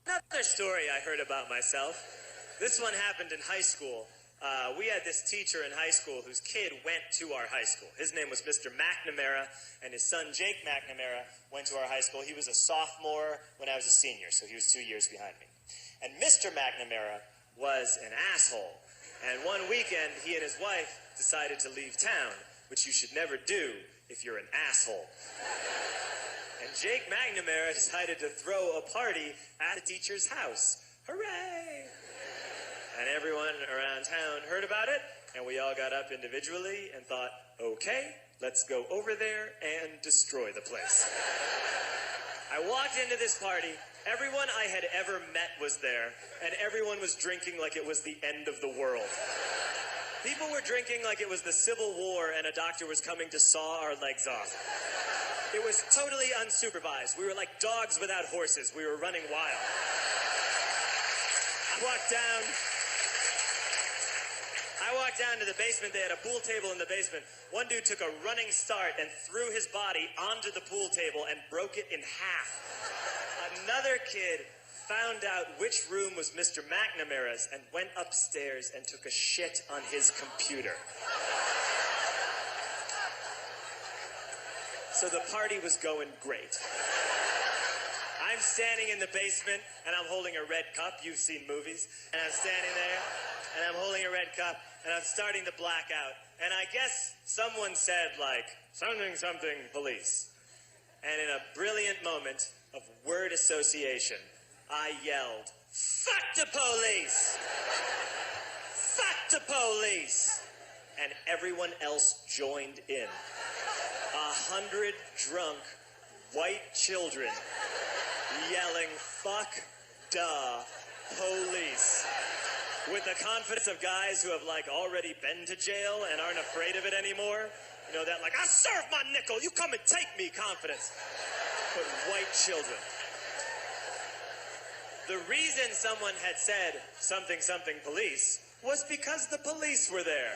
Another story I heard about myself. This one happened in high school. We had this teacher in high school whose kid went to our high school. His name was Mr. McNamara, and his son Jake McNamara went to our high school. He was a sophomore when I was a senior, so he was 2 years behind me. And Mr. McNamara was an asshole. And one weekend, he and his wife decided to leave town, which you should never do if you're an asshole. And Jake McNamara decided to throw a party at the teacher's house. Hooray! And everyone around town heard about it, and we all got up individually and thought, okay, let's go over there and destroy the place. I walked into this party. Everyone I had ever met was there, and everyone was drinking like it was the end of the world. People were drinking like it was the Civil War and a doctor was coming to saw our legs off. It was totally unsupervised. We were like dogs without horses. We were running wild. I walked down to the basement. They had a pool table in the basement. One dude took a running start and threw his body onto the pool table and broke it in half. Another kid found out which room was Mr. McNamara's and went upstairs and took a shit on his computer. So the party was going great. I'm standing in the basement and I'm holding a red cup. You've seen movies. And I'm standing there and I'm holding a red cup and I'm starting to black out. And I guess someone said, like, something police. And in a brilliant moment of word association, I yelled, fuck the police! Fuck the police! And everyone else joined in. 100 drunk white children yelling, fuck the police. With the confidence of guys who have, like, already been to jail and aren't afraid of it anymore. You know, that, like, I serve my nickel, you come and take me confidence. But white children. The reason someone had said something police was because the police were there.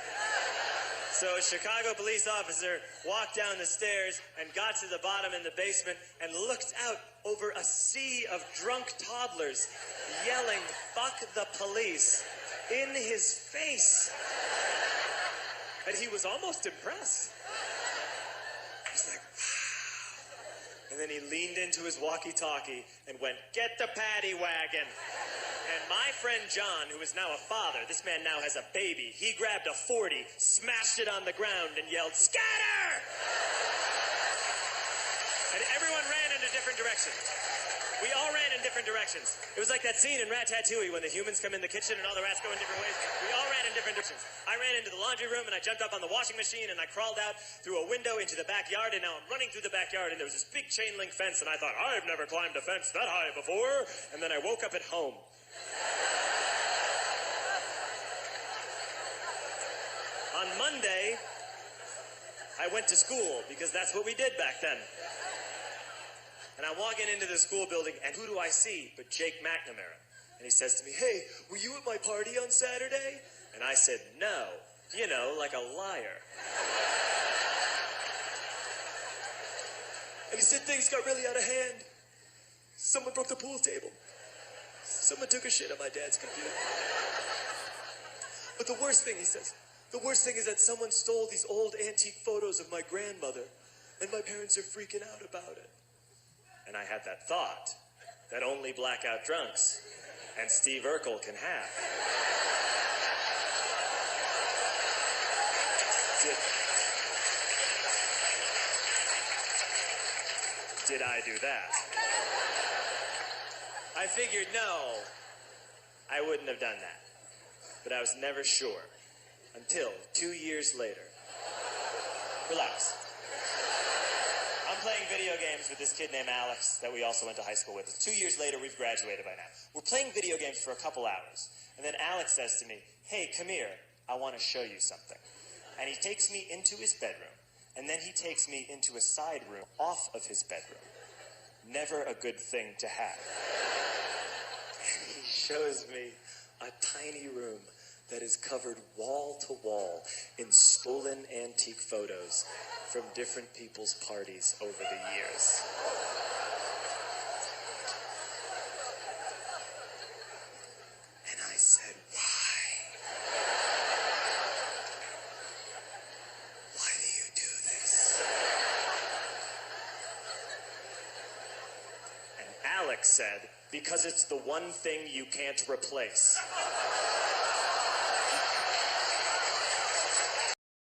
So a Chicago police officer walked down the stairs and got to the bottom in the basement and looked out over a sea of drunk toddlers yelling, fuck the police, in his face. And he was almost impressed. He was like, wow. And then he leaned into his walkie-talkie and went, get the paddy wagon. And my friend John, who is now a father, this man now has a baby, he grabbed a 40, smashed it on the ground, and yelled, scatter! And everyone ran into different directions. We all ran in different directions. It was like that scene in Ratatouille when the humans come in the kitchen and all the rats go in different ways. We all ran in different directions. I ran into the laundry room and I jumped up on the washing machine and I crawled out through a window into the backyard, and now I'm running through the backyard and there was this big chain link fence and I thought, I've never climbed a fence that high before. And then I woke up at home. On Monday, I went to school because that's what we did back then. And I'm walking into the school building, and who do I see but Jake McNamara? And he says to me, hey, were you at my party on Saturday? And I said, no, you know, like a liar. And he said things got really out of hand. Someone broke the pool table. Someone took a shit on my dad's computer. But the worst thing, he says, the worst thing is that someone stole these old antique photos of my grandmother, and my parents are freaking out about it. And I had that thought that only blackout drunks and Steve Urkel can have. Did I do that? I figured, no, I wouldn't have done that. But I was never sure until 2 years later. Relax. I'm playing video games with this kid named Alex that we also went to high school with. 2 years later, we've graduated by now. We're playing video games for a couple hours. And then Alex says to me, hey, come here. I want to show you something. And he takes me into his bedroom. And then he takes me into a side room off of his bedroom. Never a good thing to have. And he shows me a tiny room that is covered wall to wall in stolen antique photos from different people's parties over the years. Alex said, because it's the one thing you can't replace.